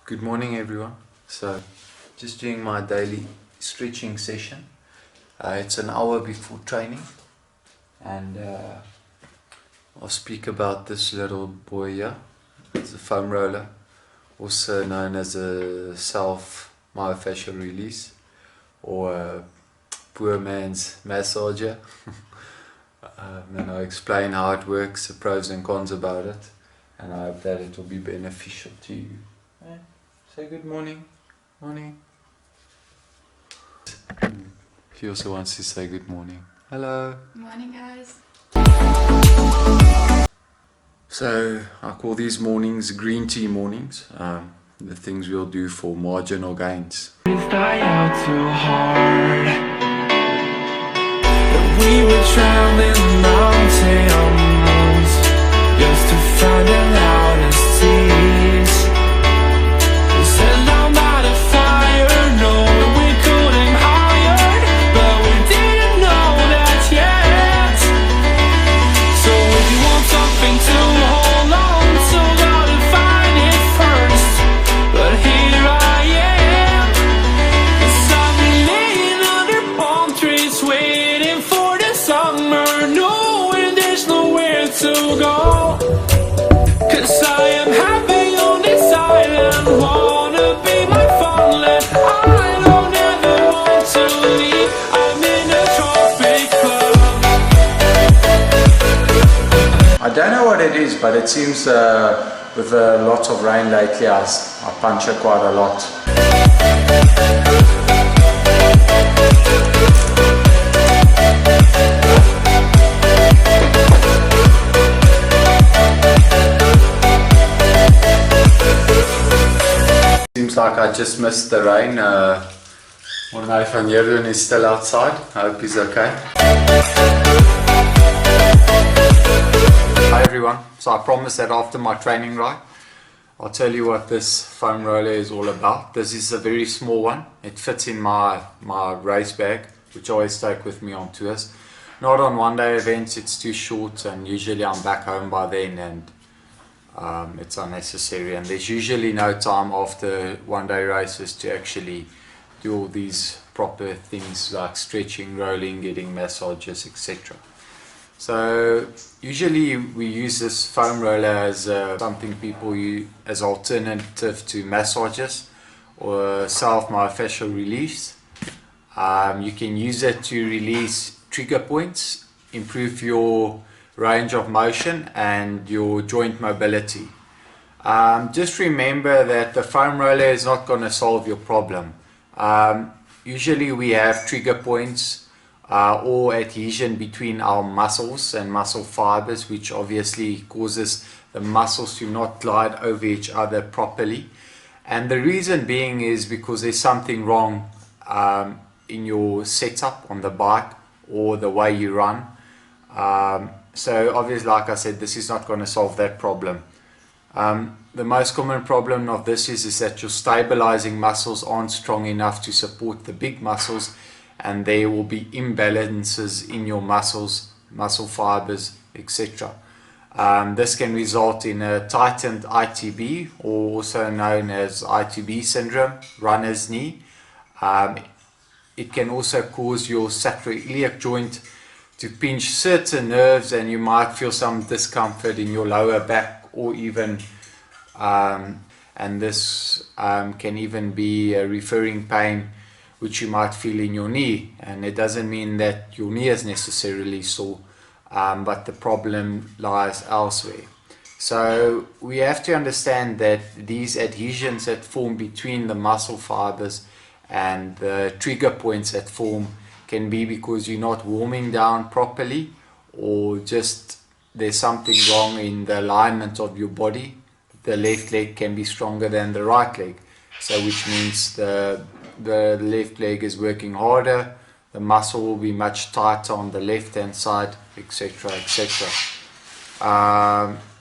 Good morning everyone. So just doing my daily stretching session. It's an hour before training, and I'll speak about this little boy here. It's a foam roller, also known as a self myofascial release or a poor man's massager. And I'll explain how it works, the pros and cons about it, and I hope that it will be beneficial to you. Say good morning. Morning. He also wants to say good morning. Hello. Morning, guys. So I call these mornings green tea mornings. The things we'll do for marginal gains. We were traveling mountains just to find the loudest tears. We sat down by the fire, knowing we couldn't hide, but we didn't know that yet. So if you want something to hold on to, gotta find it first. But here I am, 'cause I've been laying under palm trees waiting for the summer, knowing there's nowhere to go. 'Cause I am happy on this island, wanna be my farmland. I don't ever want to leave, I'm in a tropic club. I don't know what it is, but it seems with a lot of rain lately I puncture quite a lot. Seems like I just missed the rain. Morne van Jeroen is still outside. I hope he's okay. Hi everyone. So I promised that after my training ride, I'll tell you what this foam roller is all about. This is a very small one. It fits in my race bag, which I always take with me on tours. Not on one-day events, it's too short, and usually I'm back home by then, and it's unnecessary, and there's usually no time after one-day races to actually do all these proper things like stretching, rolling, getting massages, etc. So usually we use this foam roller as something people use as alternative to massages or self myofascial release. You can use it to release trigger points, improve your range of motion and your joint mobility. Just remember that the foam roller is not going to solve your problem. Usually we have trigger points or adhesion between our muscles and muscle fibers, which obviously causes the muscles to not glide over each other properly. And the reason being is because there's something wrong in your setup on the bike or the way you run. So obviously, like I said, this is not going to solve that problem. The most common problem of this is that your stabilizing muscles aren't strong enough to support the big muscles, and there will be imbalances in your muscles, muscle fibers, etc. This can result in a tightened ITB, or also known as ITB syndrome, runner's knee. It can also cause your sacroiliac joint to pinch certain nerves, and you might feel some discomfort in your lower back, or even and this can even be a referring pain which you might feel in your knee, and it doesn't mean that your knee is necessarily sore, but the problem lies elsewhere. So we have to understand that these adhesions that form between the muscle fibers and the trigger points that form can be because you're not warming down properly, or just there's something wrong in the alignment of your body. The left leg can be stronger than the right leg, so which means the left leg is working harder, the muscle will be much tighter on the left hand side, etc, etc.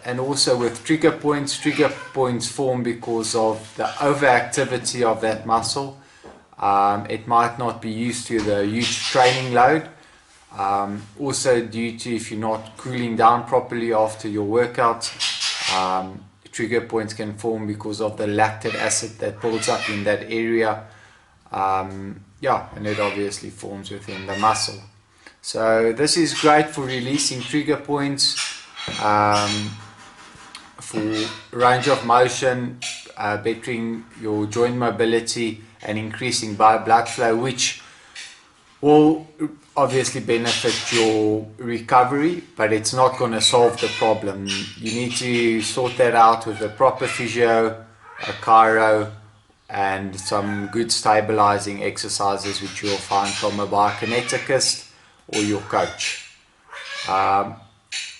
And also with trigger points form because of the overactivity of that muscle. It might not be used to the huge training load. Also due to if you're not cooling down properly after your workout, trigger points can form because of the lactic acid that builds up in that area. Yeah, and it obviously forms within the muscle. So this is great for releasing trigger points, for range of motion, bettering your joint mobility and increasing blood flow, which will obviously benefit your recovery, but it's not going to solve the problem. You need to sort that out with a proper physio, a chiro, and some good stabilizing exercises which you'll find from a biokineticist or your coach.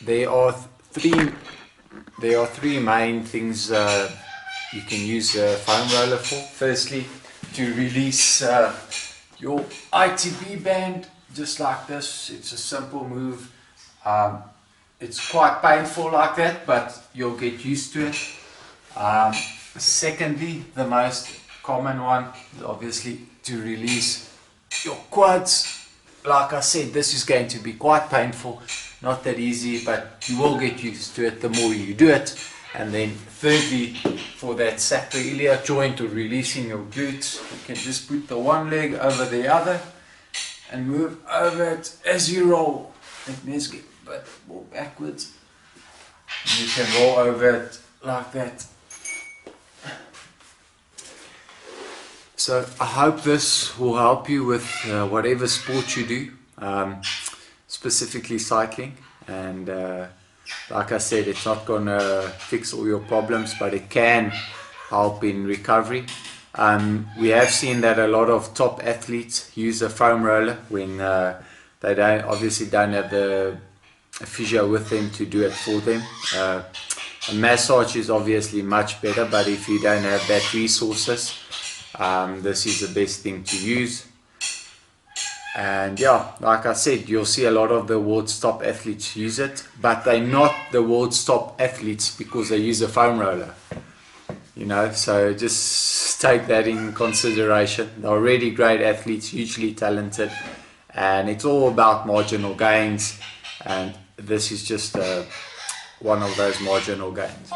There are three main things you can use a foam roller for. Firstly, to release your ITB band, just like this. It's a simple move. It's quite painful like that, but you'll get used to it. Secondly, the most common one is obviously to release your quads. Like I said, this is going to be quite painful, not that easy, but you will get used to it the more you do it. And then thirdly, for that sacroiliac joint or releasing your glutes, you can just put the one leg over the other and move over it as you roll. Let's get a bit more backwards. And you can roll over it like that. So I hope this will help you with whatever sport you do, specifically cycling. And like I said, it's not going to fix all your problems, but it can help in recovery. We have seen that a lot of top athletes use a foam roller when they obviously don't have the physio with them to do it for them. A massage is obviously much better, but if you don't have that resources, this is the best thing to use. And yeah, like I said, you'll see a lot of the world's top athletes use it, but they're not the world's top athletes because they use a foam roller, you know. So just take that in consideration. They're already great athletes, hugely talented, and it's all about marginal gains, and this is just one of those marginal gains.